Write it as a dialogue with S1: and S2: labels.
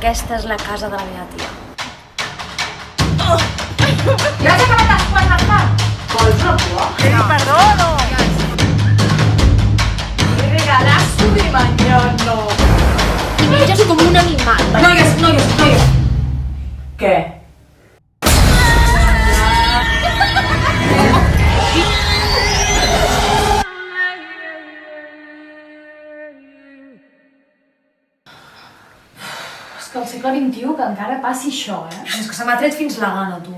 S1: Aquesta és la casa de la meva tia.
S2: Ja has acabat les quatre parts? Vols una cua?
S1: Perdó, no!
S2: Regalazo de mañana.
S1: I menges com un animal.
S2: Noies. Què? És que al segle XXI que encara passi això, És que se m'ha tret fins la gana, tu.